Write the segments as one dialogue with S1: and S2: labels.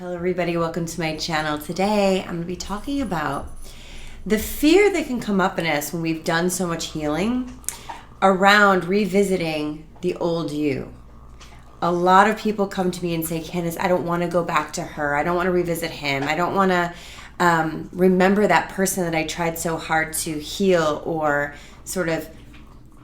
S1: Hello everybody, welcome to my channel. Today I'm going to be talking about the fear that can come up in us when we've done so much healing around revisiting the old you. A lot of people come to me and say, Candace, I don't want to go back to her. I don't want to revisit him. I don't want to remember that person that I tried so hard to heal or sort of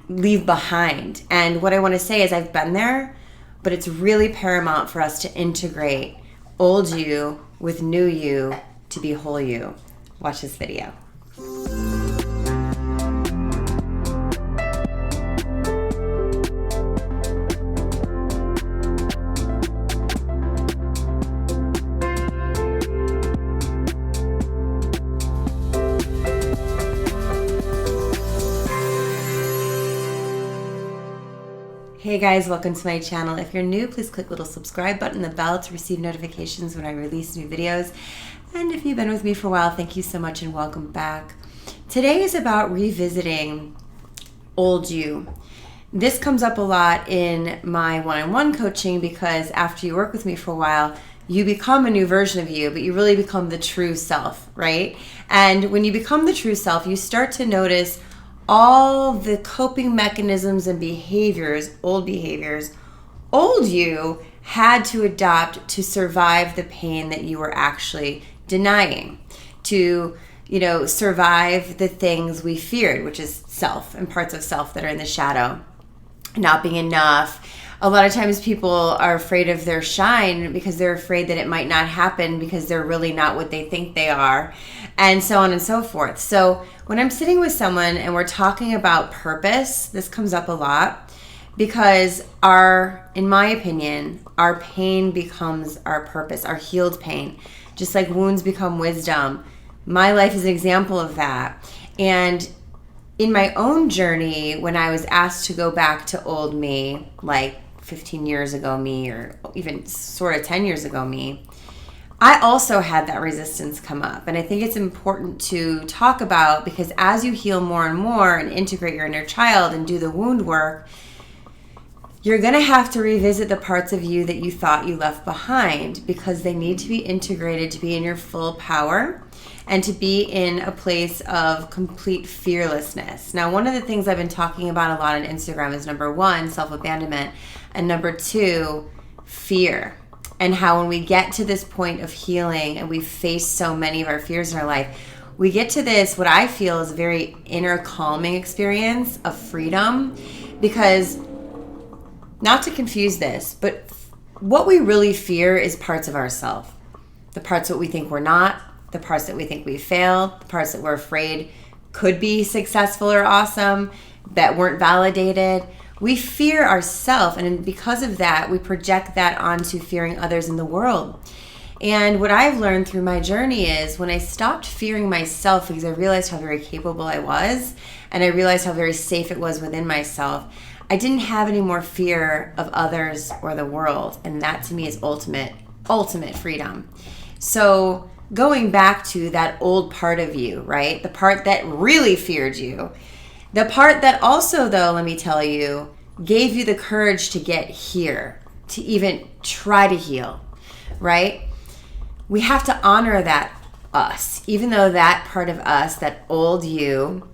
S1: leave behind. And what I want to say is I've been there, but it's really paramount for us to integrate old you with new you to be whole you. Watch this video. Hey guys, welcome to my channel. If you're new, please click the little subscribe button and the bell to receive notifications when I release new videos. And if you've been with me for a while, thank you so much and welcome back. Today is about revisiting old you. This comes up a lot in my one-on-one coaching because after you work with me for a while, you become a new version of you, but you really become the true self, right? And when you become the true self, you start to notice all the coping mechanisms and behaviors, old you had to adopt to survive the pain that you were actually denying, to, survive the things we feared, which is self and parts of self that are in the shadow, not being enough. A lot of times people are afraid of their shine because they're afraid that it might not happen because they're really not what they think they are, and so on and so forth. So when I'm sitting with someone and we're talking about purpose, this comes up a lot because in my opinion, our pain becomes our purpose, our healed pain, just like wounds become wisdom. My life is an example of that. And in my own journey, when I was asked to go back to old me, like 15 years ago me, or even sort of 10 years ago me, I also had that resistance come up. And I think it's important to talk about because as you heal more and more and integrate your inner child and do the wound work, you're going to have to revisit the parts of you that you thought you left behind because they need to be integrated to be in your full power and to be in a place of complete fearlessness. Now, one of the things I've been talking about a lot on Instagram is number one, self-abandonment, and number two, fear. And how when we get to this point of healing and we face so many of our fears in our life, we get to this, what I feel is a very inner calming experience of freedom. Because, not to confuse this, but what we really fear is parts of ourselves. The parts that we think we're not, the parts that we think we failed, the parts that we're afraid could be successful or awesome, that weren't validated. We fear ourselves, and because of that, we project that onto fearing others in the world. And what I've learned through my journey is when I stopped fearing myself because I realized how very capable I was, and I realized how very safe it was within myself, I didn't have any more fear of others or the world. And that to me is ultimate freedom. So going back to that old part of you, right? The part that really feared you. The part that also, though, let me tell you, gave you the courage to get here, to even try to heal, right? We have to honor that us, even though that part of us, that old you,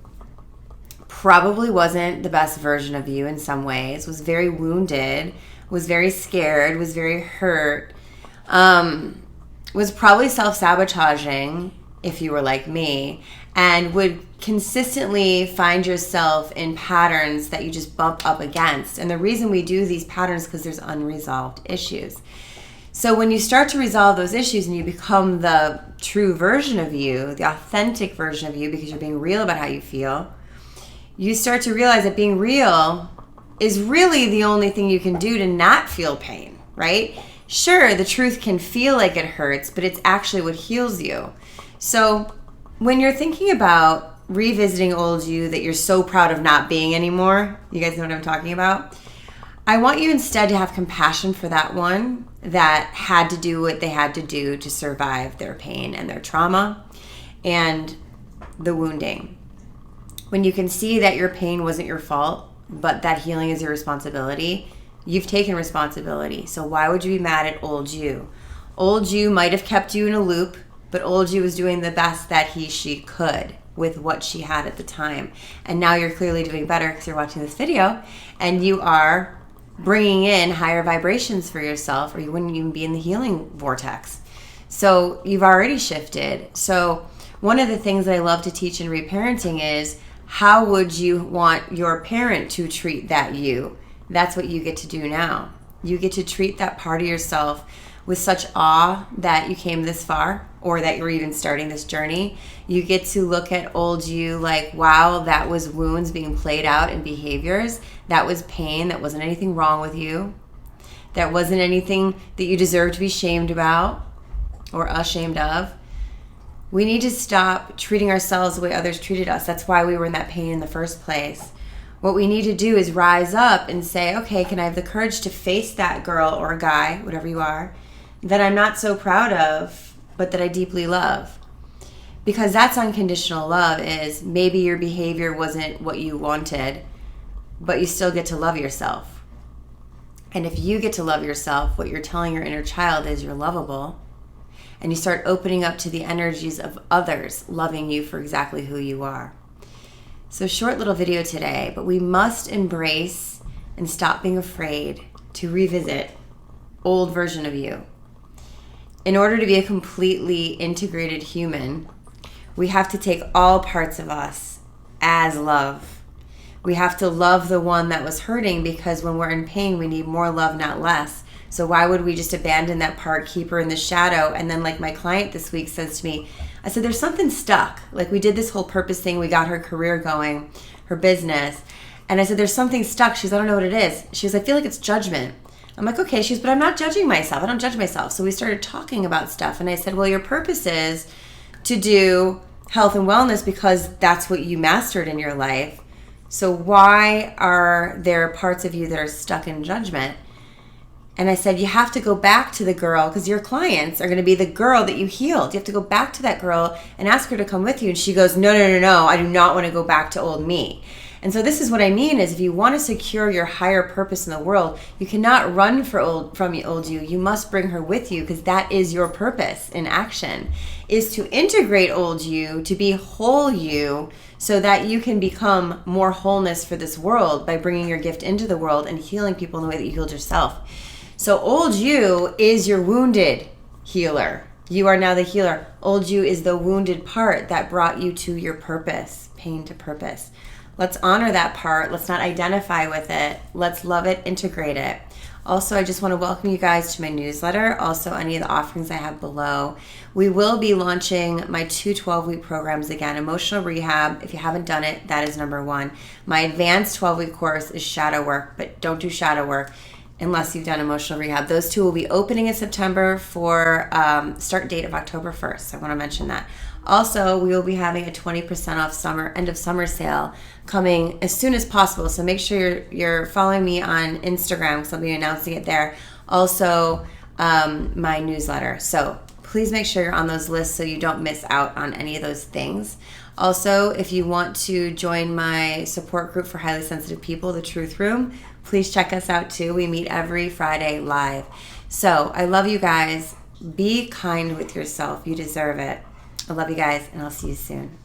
S1: probably wasn't the best version of you in some ways, was very wounded, was very scared, was very hurt, was probably self-sabotaging if you were like me, and would consistently find yourself in patterns that you just bump up against. And the reason we do these patterns is because there's unresolved issues. So when you start to resolve those issues and you become the true version of you, the authentic version of you, because you're being real about how you feel, you start to realize that being real is really the only thing you can do to not feel pain, right? Sure, the truth can feel like it hurts, but it's actually what heals you. So when you're thinking about revisiting old you that you're so proud of not being anymore, you guys know what I'm talking about? I want you instead to have compassion for that one that had to do what they had to do to survive their pain and their trauma and the wounding. When you can see that your pain wasn't your fault, but that healing is your responsibility, you've taken responsibility. So why would you be mad at old you? Old you might have kept you in a loop, but old you was doing the best that she could with what she had at the time. And now you're clearly doing better because you're watching this video and you are bringing in higher vibrations for yourself, or you wouldn't even be in the healing vortex. So you've already shifted. So one of the things that I love to teach in reparenting is, how would you want your parent to treat that you? That's what you get to do now. You get to treat that part of yourself with such awe that you came this far, or that you're even starting this journey. You get to look at old you like, wow, that was wounds being played out in behaviors. That was pain. That wasn't anything wrong with you. That wasn't anything that you deserve to be shamed about or ashamed of. We need to stop treating ourselves the way others treated us. That's why we were in that pain in the first place. What we need to do is rise up and say, okay, can I have the courage to face that girl or guy, whatever you are, that I'm not so proud of, but that I deeply love? Because that's unconditional love. Is maybe your behavior wasn't what you wanted, but you still get to love yourself. And if you get to love yourself, what you're telling your inner child is you're lovable, and you start opening up to the energies of others loving you for exactly who you are. So short little video today, but we must embrace and stop being afraid to revisit old version of you. In order to be a completely integrated human, we have to take all parts of us as love. We have to love the one that was hurting, because when we're in pain, we need more love, not less. So why would we just abandon that part, keep her in the shadow? And then, like my client this week says to me, I said, there's something stuck. Like, we did this whole purpose thing. We got her career going, her business. And I said, there's something stuck. She goes, I don't know what it is. She goes, I feel like it's judgment. I'm like, okay. She goes, but I'm not judging myself. I don't judge myself. So we started talking about stuff. And I said, well, your purpose is to do health and wellness because that's what you mastered in your life. So why are there parts of you that are stuck in judgment? And I said, you have to go back to the girl, because your clients are going to be the girl that you healed. You have to go back to that girl and ask her to come with you. And she goes, no, I do not want to go back to old me. And so this is what I mean is, if you want to secure your higher purpose in the world, you cannot run from old you. You must bring her with you, because that is your purpose in action, is to integrate old you, to be whole you, so that you can become more wholeness for this world by bringing your gift into the world and healing people in the way that you healed yourself. So old you is your wounded healer. You are now the healer. Old you is the wounded part that brought you to your purpose, pain to purpose. Let's honor that part. Let's not identify with it. Let's love it, integrate it. Also, I just want to welcome you guys to my newsletter. Also, any of the offerings I have below. We will be launching my 2 12-week programs again. Emotional rehab, if you haven't done it, that is number 1. My advanced 12-week course is shadow work, but don't do shadow work unless you've done emotional rehab. Those 2 will be opening in September for start date of October 1st. So I want to mention that. Also, we will be having a 20% off end of summer sale coming as soon as possible. So make sure you're following me on Instagram, because I'll be announcing it there. Also, my newsletter. So please make sure you're on those lists so you don't miss out on any of those things. Also, if you want to join my support group for highly sensitive people, the Truth Room, please check us out too. We meet every Friday live. So I love you guys. Be kind with yourself. You deserve it. I love you guys, and I'll see you soon.